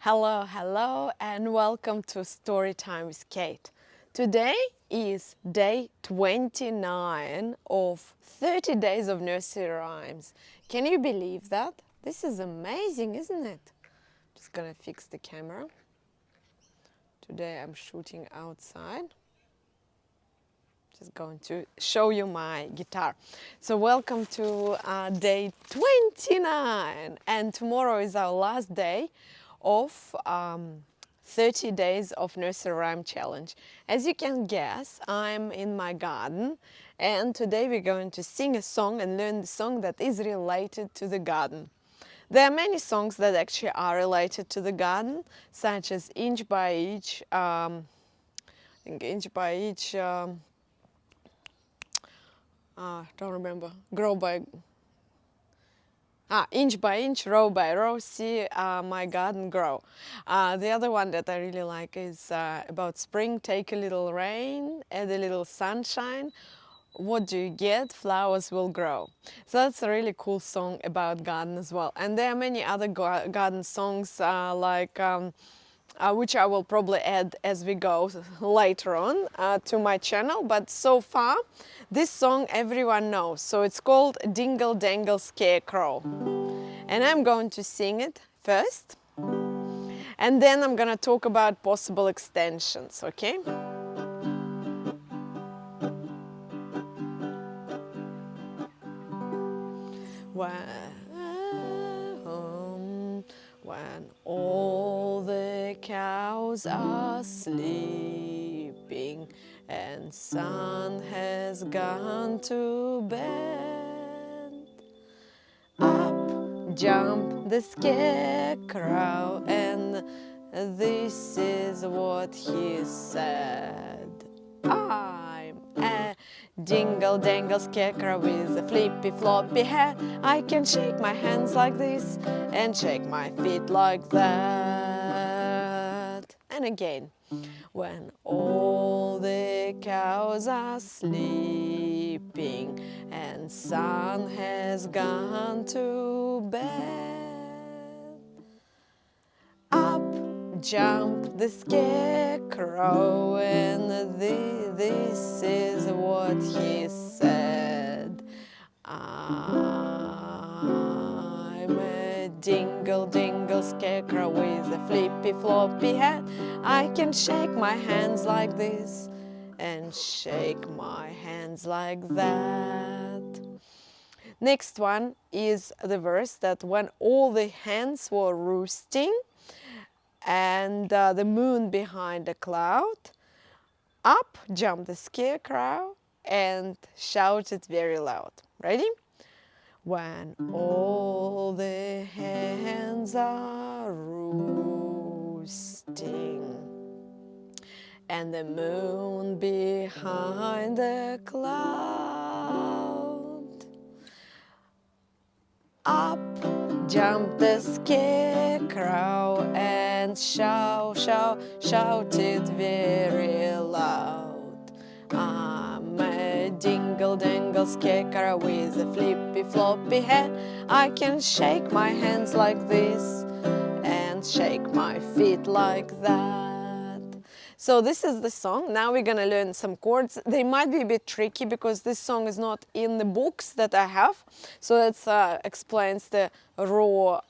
Hello, hello, and welcome to Storytime with Kate. Today is day 29 of 30 days of nursery rhymes. Can you believe that? This is amazing, isn't it? Just gonna fix the camera. Today I'm shooting outside. Just going to show you my guitar. So welcome to day 29, and tomorrow is our last day of 30 days of nursery rhyme challenge. As you can guess, I'm in my garden, and today we're going to sing a song and learn the song that is related to the garden. There are many songs that actually are related to the garden, such as Inch by Inch, I think Inch by Inch, don't remember, Grow by Inch by Inch, Row by Row, see my garden grow. The other one that I really like is about spring. Take a little rain, add a little sunshine. What do you get? Flowers will grow. So that's a really cool song about garden as well. And there are many other garden songs which I will probably add as we go later on to my channel. But so far, this song everyone knows. So it's called Dingle Dangle, Scarecrow. And I'm going to sing it first. And then I'm going to talk about possible extensions, okay? When all the cows are sleeping and sun has gone to bed, up jumped the scarecrow, and this is what he said. I'm a dingle dangle scarecrow with a flippy floppy head. I can shake my hands like this and shake my feet like that. And again. When all the cows are sleeping and sun has gone to bed, up jumped the scarecrow, and this is what he said. I'm a dingle dingle scarecrow with a flippy floppy head. I can shake my hands like this and shake my hands like that. Next one is the verse that when all the hens were roosting and the moon behind a cloud, up jumped the scarecrow and shouted very loud. Ready? When all the hens are roosting and the moon behind the cloud, up jumped the scarecrow and shouted very loud. I'm a dingle dangle scarecrow with a flippy floppy head. I can shake my hands like this and shake my feet like that. So this is the song. Now we're gonna learn some chords. They might be a bit tricky because this song is not in the books that I have. So that explains the raw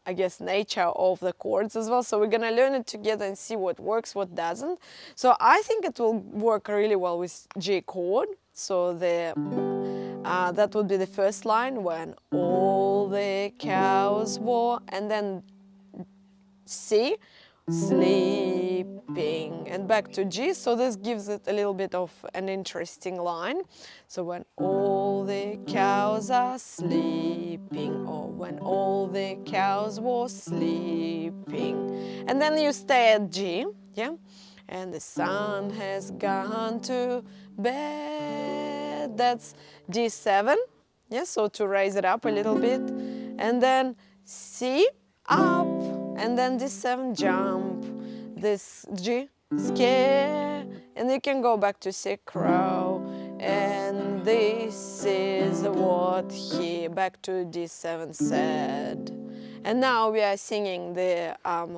I guess nature of the chords as well. So we're gonna learn it together and see what works, what doesn't. So I think it will work really well with G chord. So that would be the first line, when all the cows were, and then C, sleeping, and back to G. So this gives it a little bit of an interesting line. So when all the cows are sleeping, or when all the cows were sleeping, and then you stay at G, yeah, and the sun has gone to bed. That's G7, yeah, so to raise it up a little bit, and then C, up, and then D7, jump, this G, scare, and you can go back to scarecrow, and this is what he back to D7 said. And now we are singing the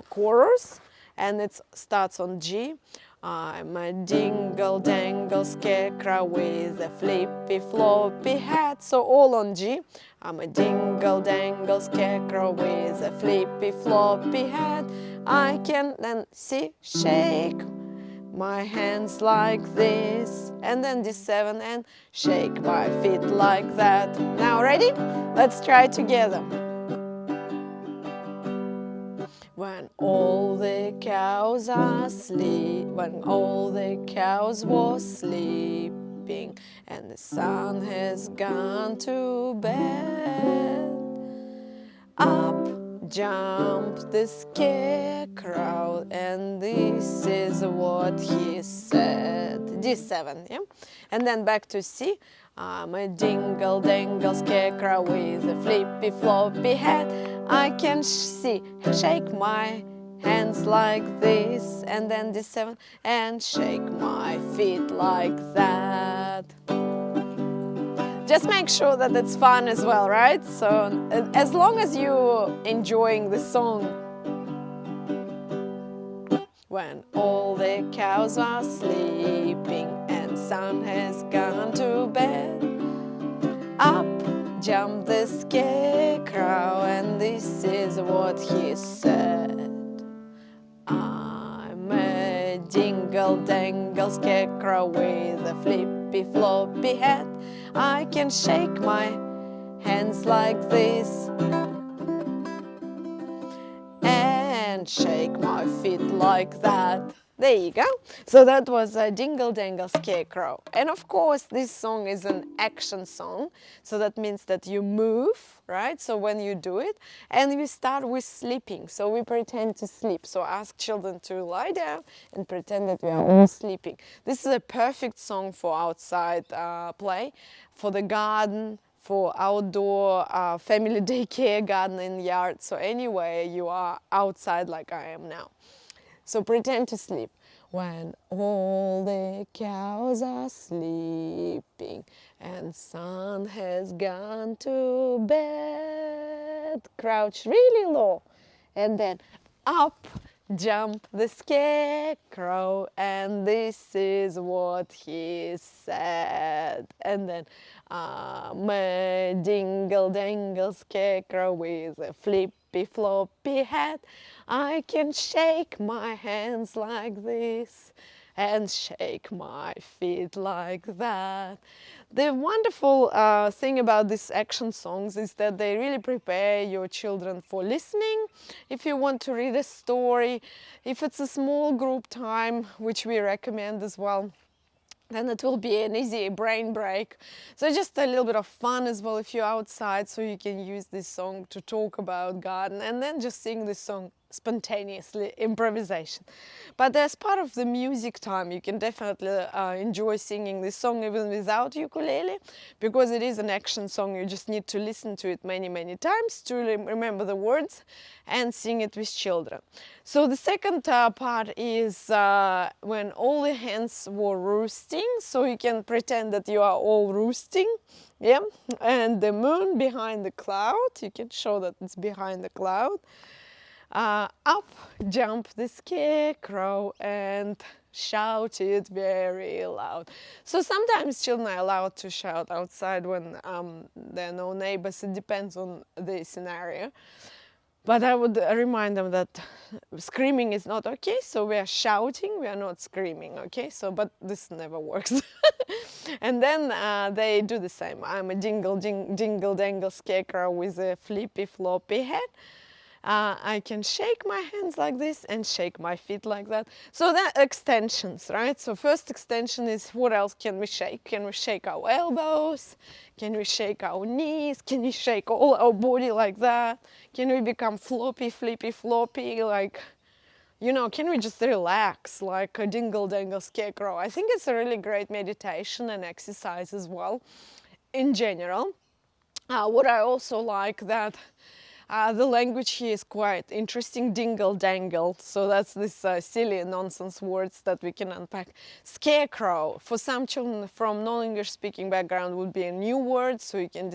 chorus, and it starts on G. I'm a dingle dangle scarecrow with a flippy floppy hat. So all on G. I'm a dingle dangle scarecrow with a flippy floppy hat. I can then shake my hands like this, and then D7, and shake my feet like that. Now ready? Let's try together. When all the cows are asleep, when all the cows were sleeping, and the sun has gone to bed, up jumped the scarecrow, and this is what he said. D7, yeah? And then back to C. I'm a dingle dangle scarecrow with a flippy floppy hat. I can shake my hands like this, and then D7, and shake my feet like that. Just make sure that it's fun as well, right? So as long as you're enjoying the song. When all the cows are sleeping and sun has gone to bed, up jumped the scarecrow, and this is what he said. I'm a dingle dangle scarecrow with a flippy floppy hat. I can shake my hands like this, and shake my feet like that. There you go. So that was a Dingle Dangle Scarecrow. And of course, this song is an action song. So that means that you move, right? So when you do it, and we start with sleeping. So we pretend to sleep. So ask children to lie down and pretend that we are all sleeping. This is a perfect song for outside play, for the garden, for outdoor family daycare, garden in the yard. So anyway, you are outside like I am now. So pretend to sleep. When all the cows are sleeping and sun has gone to bed, crouch really low, and then up jump the scarecrow, and this is what he said. And then I'm a dingle dangle scarecrow with a flippy floppy hat. I can shake my hands like this and shake my feet like that. The wonderful thing about these action songs is that they really prepare your children for listening. If you want to read a story, if it's a small group time, which we recommend as well, then it will be an easy brain break. So just a little bit of fun as well if you're outside, so you can use this song to talk about garden and then just sing this song spontaneously, improvisation. But as part of the music time, you can definitely enjoy singing this song even without ukulele, because it is an action song. You just need to listen to it many, many times to remember the words and sing it with children. So the second part is when all the hens were roosting. So you can pretend that you are all roosting, yeah, and the moon behind the cloud. You can show that it's behind the cloud. Up jumped the scarecrow and shouted very loud. So sometimes children are allowed to shout outside when there are no neighbors. It depends on the scenario. But I would remind them that screaming is not okay. So we are shouting, we are not screaming, okay? So, but this never works. And then they do the same. I'm a dingle dangle scarecrow with a flippy floppy hat. I can shake my hands like this and shake my feet like that. So that extensions, right? So first extension is, what else can we shake? Can we shake our elbows? Can we shake our knees? Can we shake all our body like that? Can we become floppy, flippy, floppy? Like, you know, can we just relax like a dingle dangle scarecrow? I think it's a really great meditation and exercise as well in general. What I also like that The language here is quite interesting. Dingle Dangle. So that's this silly nonsense words that we can unpack. Scarecrow. For some children from non-English speaking background would be a new word, so you can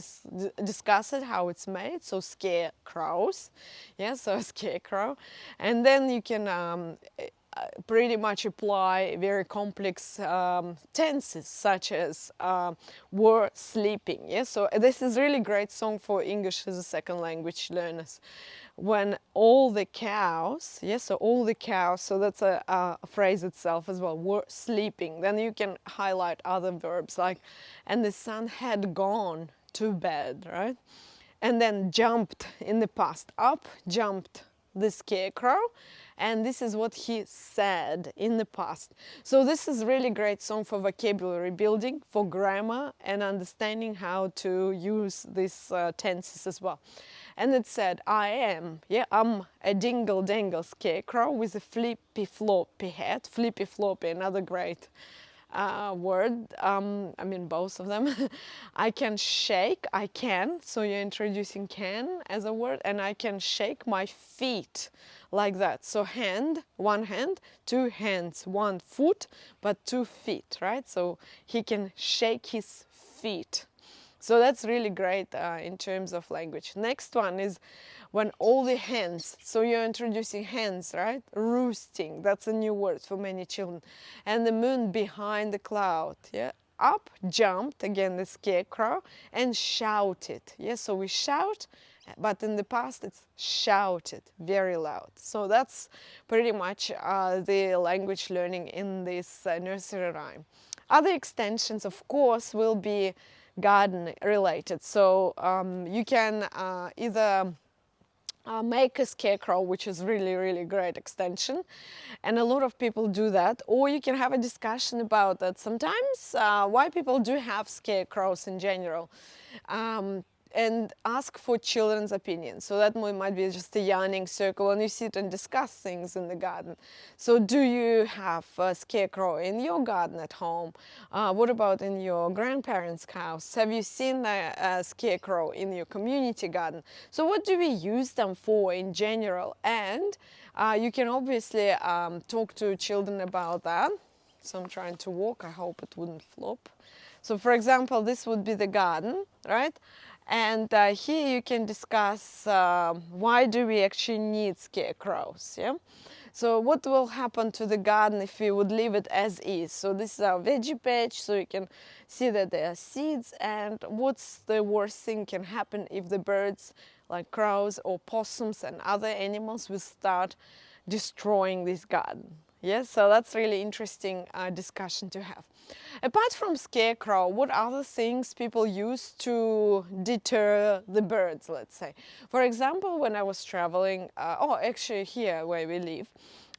discuss it, how it's made. So scarecrows. Yeah, so a scarecrow. And then you can pretty much apply very complex tenses such as were sleeping. Yeah? So this is really great song for English as a second language learners. When all the cows, yes, so all the cows, so that's a phrase itself as well, were sleeping. Then you can highlight other verbs like, and the sun had gone to bed, right? And then jumped in the past, up jumped the scarecrow, and this is what he said in the past. So this is really great song for vocabulary building, for grammar, and understanding how to use these tenses as well. And it said, I'm a dingle dangle scarecrow with a flippy floppy head. Flippy floppy, another great word, I mean both of them. I can shake, I can, so you're introducing can as a word, and I can shake my feet like that. So hand, one hand, two hands, one foot, but 2 feet, right? So he can shake his feet. So that's really great in terms of language. Next one is when all the hens, so you're introducing hens, right? Roosting, that's a new word for many children. And the moon behind the cloud, yeah? Up jumped, again the scarecrow, and shouted. Yeah, so we shout, but in the past it's shouted very loud. So that's pretty much the language learning in this nursery rhyme. Other extensions, of course, will be garden related. So you can either make a scarecrow, which is really great extension, and a lot of people do that, or you can have a discussion about that. Sometimes why people do have scarecrows in general, and ask for children's opinion. So that might be just a yarning circle and you sit and discuss things in the garden. So do you have a scarecrow in your garden at home? What about in your grandparents' house? Have you seen a scarecrow in your community garden? So what do we use them for in general? And you can obviously talk to children about that. So I'm trying to walk, I hope it wouldn't flop. So for example, this would be the garden, right? And here you can discuss why do we actually need scarecrows, yeah? So what will happen to the garden if we would leave it as is? So this is our veggie patch, so you can see that there are seeds, and what's the worst thing can happen if the birds like crows or possums and other animals will start destroying this garden. Yes, so that's really interesting discussion to have. Apart from scarecrow, what other things people use to deter the birds, let's say? For example, when I was traveling, actually here where we live,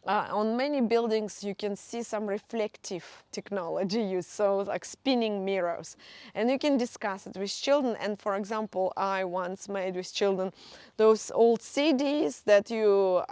on many buildings you can see some reflective technology used, so like spinning mirrors, and you can discuss it with children. And for example, I once made with children those old CDs that you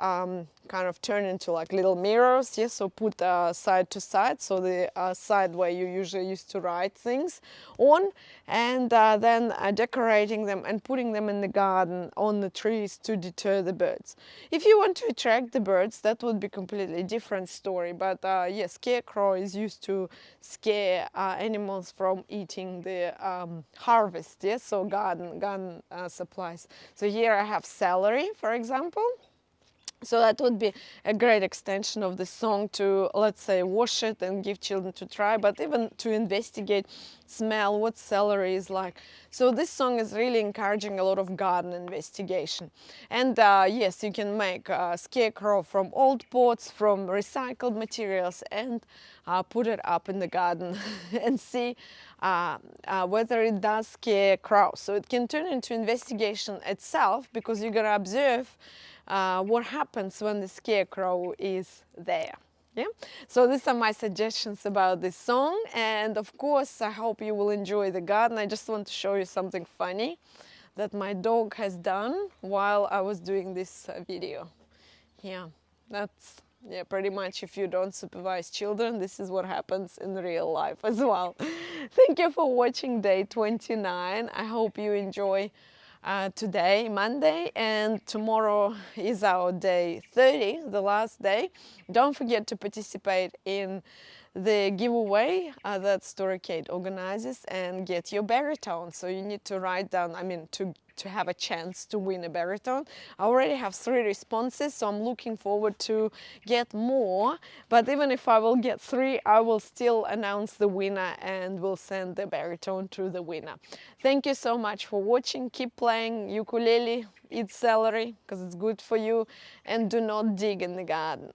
kind of turn into like little mirrors, yes, so put side to side, so the side where you usually used to write things on, and then decorating them and putting them in the garden on the trees to deter the birds. If you want to attract the birds, that would be completely different story, but yes, scarecrow is used to scare animals from eating the harvest, yes, so garden supplies. So here I have celery, for example. So that would be a great extension of the song to, let's say, wash it and give children to try, but even to investigate, smell what celery is like. So this song is really encouraging a lot of garden investigation. And yes, you can make a scarecrow from old pots, from recycled materials, and put it up in the garden and see whether it does scare crows. So it can turn into investigation itself, because you're gonna observe what happens when the scarecrow is there. Yeah? So these are my suggestions about this song, and of course I hope you will enjoy the garden. I just want to show you something funny that my dog has done while I was doing this video. Yeah, that's pretty much, if you don't supervise children, this is what happens in real life as well. Thank you for watching day 29. I hope you enjoy today, Monday, and tomorrow is our day 30, the last day. Don't forget to participate in the giveaway that Storykate organizes and get your baritone. So you need to write down, to have a chance to win a baritone. I already have 3 responses, so I'm looking forward to get more. But even if I will get 3, I will still announce the winner and will send the baritone to the winner. Thank you so much for watching. Keep playing ukulele, eat celery because it's good for you, and do not dig in the garden.